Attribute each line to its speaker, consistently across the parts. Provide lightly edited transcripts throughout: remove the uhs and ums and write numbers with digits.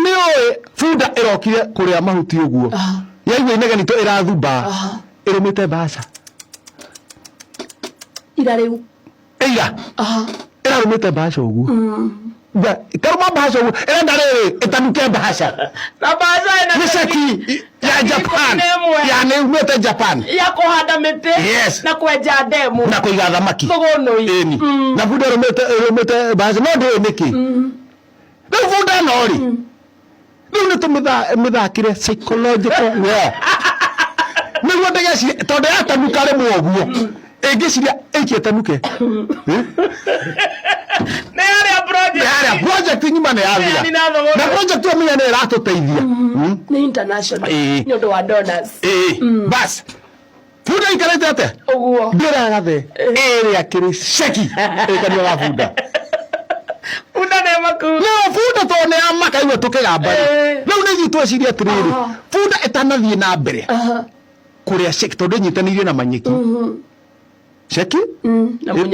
Speaker 1: nĩũĩ bunda ĩrokire kũrĩa mahuti ũguo yaigua inegeni to ĩrathumba ĩrũmĩte mbaca
Speaker 2: ira rĩu
Speaker 1: ĩrarũmĩte mbaca ũguo karuma mbaca ũguo ĩrenda rĩrĩ ĩtanuke mbaca nĩ ceki ya Japan yani umĩte Japan
Speaker 2: ya kũhanda mĩtĩ na kwenja ndemu
Speaker 1: na kũiga thamaki
Speaker 2: mũgũnũ
Speaker 1: na bunda ĩrũmĩte mbaca no ndĩũĩ nĩkĩ rĩu bunda no-rĩ rĩu nĩtũmĩthakire psychological war nĩguo ndĩgecirie tondũ yatanuka rĩmwe ũguo ĩngĩciria ĩkĩtanuke nĩarĩa project ng'ima nĩyathira na project ĩyo menya nĩĩratũteithia
Speaker 2: nĩ international nĩ ũndũ wa donors
Speaker 1: bas bunda ikarĩte atĩa
Speaker 2: ũguo
Speaker 1: ndĩragathe ĩrĩa kĩrĩ ceki ĩkanio ga bunda
Speaker 2: bunda nĩ maku
Speaker 1: no bunda to nĩ amaka iwe tũkĩgamba rĩu nĩ ithuĩ tweciria atĩrĩrĩ bunda ĩtanathiĩ na mbere kũrĩa ceki tondũ ĩnyitanĩirie na manyeki ceki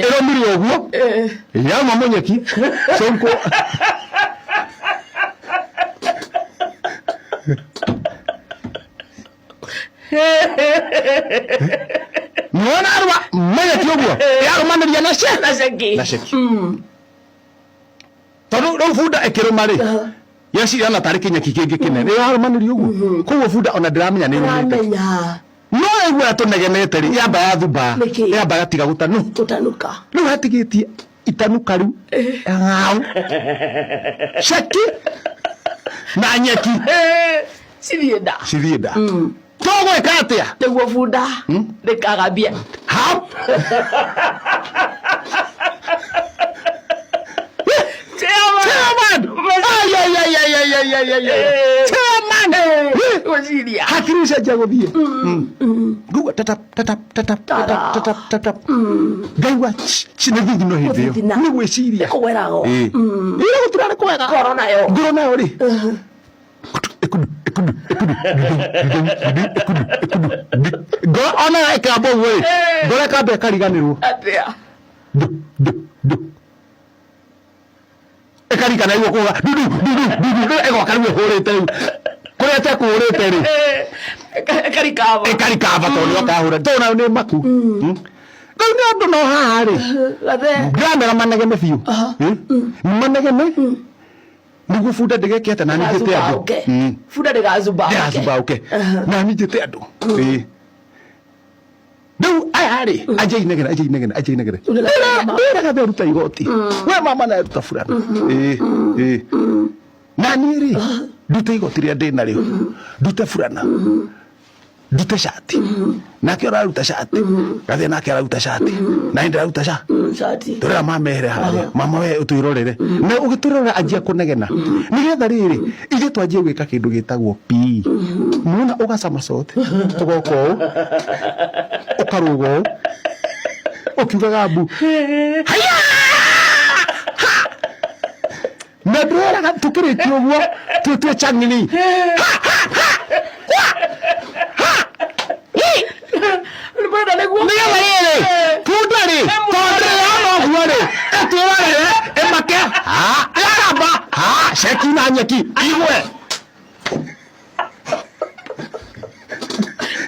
Speaker 1: ĩrũmire ũguo yauma mũnyeki sonko mwana arwa mũnyeki ũguo yarũmanĩria na ceki tondũ rĩu bunda ĩkĩrũma-rĩ yeciria na tarĩ kĩnyeki kĩngĩ kĩnene yarũmanĩria ũguo koguo bunda ona ndĩramenya nĩ ĩrũmĩte no ĩguo yatũnegenete-rĩ yamba yathumba yamba gatiga gũtanuka rĩu hatigĩtie itanuka rĩu ng'aũ ceki na nyeki cithiĩ nda tũgwĩka atĩa
Speaker 2: nĩguo bunda ndĩkagambie
Speaker 1: hakiri cenjia gũthiĩ ngugua ngaigua nĩ thigino hĩndĩ ĩyo nĩ gwĩciria ira gũtirarĩ kwega ngoro nayo-rĩ ngoro ona ĩkamba ũguo-rĩ ngoro ĩkamba ĩkariganĩrwo ĩkarikana iguo kuga ĩgoka rĩu ĩhũrĩte rĩu kũrĩa ĩtekũhũrĩte-rĩ ĩkarikamba tondũ nĩokahũra tondũ nayo nĩ maku rĩu nĩ andũ no haha-rĩ ndĩramera manegene biũ manegene nĩguo bunda ndĩgeke na nĩnjĩte andũ
Speaker 2: bunda ndĩgacumbaũke
Speaker 1: na nĩnjĩte andũ rĩu aya-rĩ anja inegene ndĩraga theruta igoti we mama naeruta burana na niĩ-rĩ ndute igoti rĩa ndĩnarĩo ndute burana ndute shati nake ũraruta shati gathiĩ nake araruta shati na ndĩraruta shati tũrera mamehere harĩa mama we ũtwĩrorere na ũgĩtwĩrorera anjia kũnegena nĩgetha rĩrĩ ithuĩ twanjie gwĩka kĩndũ gĩtagwo pii muona ũgacama cote ũgoka ũũ ũkarũga ũũ ũkiugaga mbu haya na ndĩreraga tũkĩrĩkia ũguo twĩtue chang'ini nĩgetha rĩrĩ bunda-rĩ tondũ yona ũguo-rĩ ĩtwĩrorere ĩmake yaramba ceki na nyeki igwe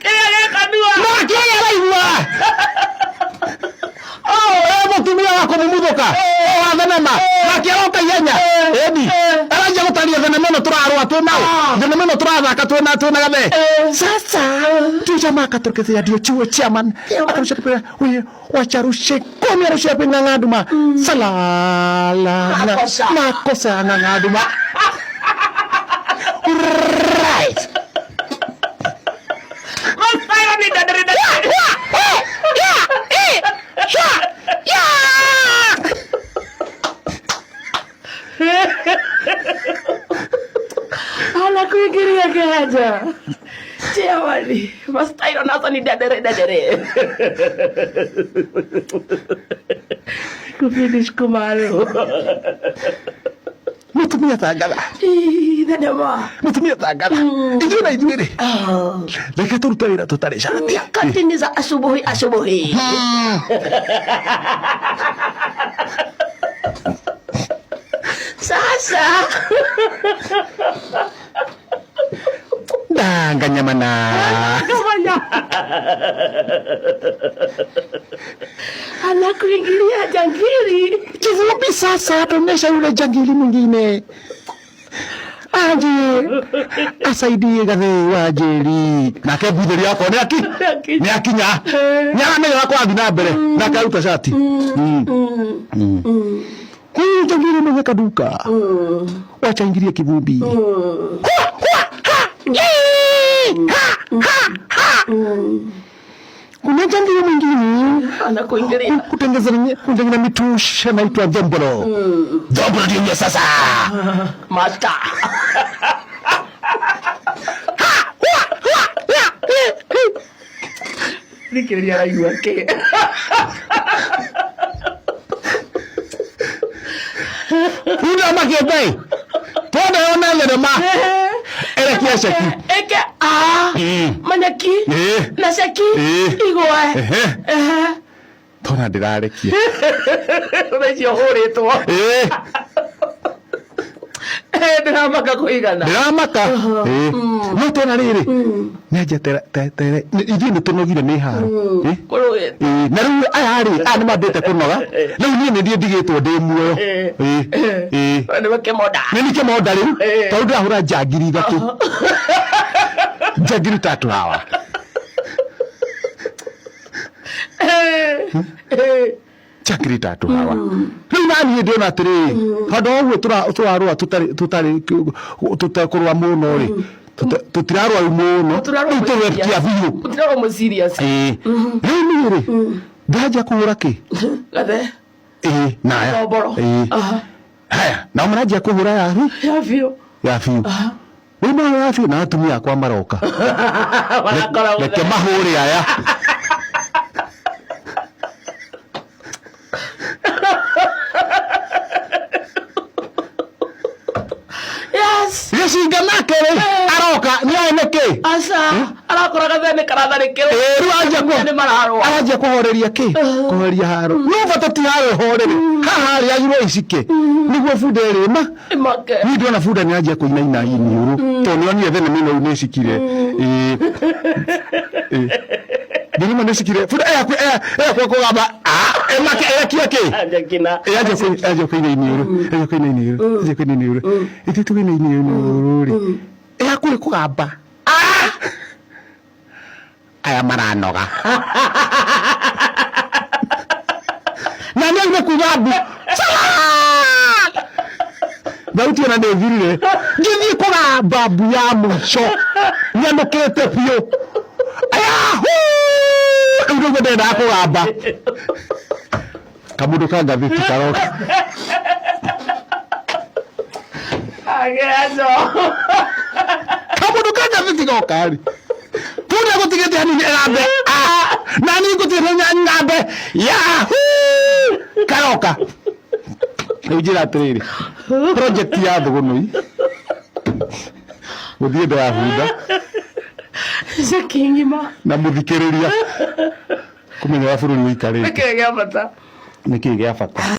Speaker 1: kĩrĩa araigua mũtumia wa kũmumuthũka wa thenema nake aroka ihenya ĩni aranjia gũtaria thenema ĩno tũrarũa twĩ nao thenema ĩno tũrathaka twĩ na gathe sasa tujamaa akatokea ndio chuo chairman akamshauri wewe wacha rushe komi rushe pinga ngaduma salala makosa ngaduma right
Speaker 2: ala kuingiria keja Jamani, mastairo nazo ni dadere. Kufinish kumalo.
Speaker 1: Mutumia tagala.
Speaker 2: Dadama.
Speaker 1: Mutumia tagala. Ijuna ijwiri. Leka turutawira tutare shati.
Speaker 2: Katini za asubuhi. Sasa.
Speaker 1: Danganya mana.
Speaker 2: Anakuingilia jangili.
Speaker 1: Kifupi sasa tuonyesha yule jangili mwingine. Aje asaidie gathe wa Njeri nake mbuthiri yako ni akinya nyame yako athi na mbere nake aruta shati huyu jangili mweka duka wacha ingilie kivumbi kuna jangili mwingine
Speaker 2: anakuingilia
Speaker 1: kutengeneza mitusha naitwa Dhombolo. Dhombolo ndio sasa
Speaker 2: mata. Nikilia raigua ke.
Speaker 1: Una makebe. Pode ona nyama. Ele kia shaki.
Speaker 2: Eke manyaki. Na shaki. Igwa.
Speaker 1: Tona ndirarekia.
Speaker 2: Unacio huritwo. Ndiramaka kuigana.
Speaker 1: Ndiramaka. No tona riri. Nĩanjia tere ithuĩ nĩtũnogire nĩ haro. Na rĩu aya rĩ nĩ mambĩte kũnoga. Rĩu niĩ nĩthiĩ ndigĩtwo ndĩ muoyo. Nĩ nĩkĩmonda rĩu tondũ ndĩrahũra njangiri ithatũ. Njangiri tatu hawa. Njangiri tatu hawa. Rĩu naniĩ ndĩona atĩrĩrĩ handũ ũguo tũrarũa tũtakũrũa mũno rĩ tutirarwa muno tuwekia biũ
Speaker 2: tutirarwa mu serious
Speaker 1: rĩu niĩ rĩ ndaja kũhũra kĩ
Speaker 2: gathe
Speaker 1: naya haya na mnaja kũhũra ya biũ rĩu no ya biũ na atumia akwa maroka reke mahũre aya Yesinga nake aroka ni oneke
Speaker 2: asa arakora gathene karatharikiro
Speaker 1: aranjia kuhoreria ki kuhoreria haro no bata ti haro horere haha ri agirwo icike niguo bunda rima ni ndona bunda ni anjia kuinaina iniuru to ni onire thene mino ni icikire Ndĩrima nĩcikire bunda kwa kũgamba emake ekia kĩ anjia kũina iniuru ithuĩ tũgĩina iniuru rĩ kũrĩ kũgamba aya maranoga na nĩaime kugambu thauti ona nĩthirire ngĩthiĩ kũgamba mbu ya mũico nĩamũkĩte biũ rĩu nĩguo ndendaga kũgamba kamũndũ ka ngathĩti karoka kamũndũ ka ngathĩti goka rĩ tuuria gũtigĩte hanini ngambe na niĩ ngũtigĩte ngambe karoka rĩu njĩra atĩrĩrĩ project ya thũgũnũi gũthiĩ ndĩrabunda na mũthikĩrĩria kũmenya wa bũrũri ũikarĩte nĩkĩĩ gĩa bata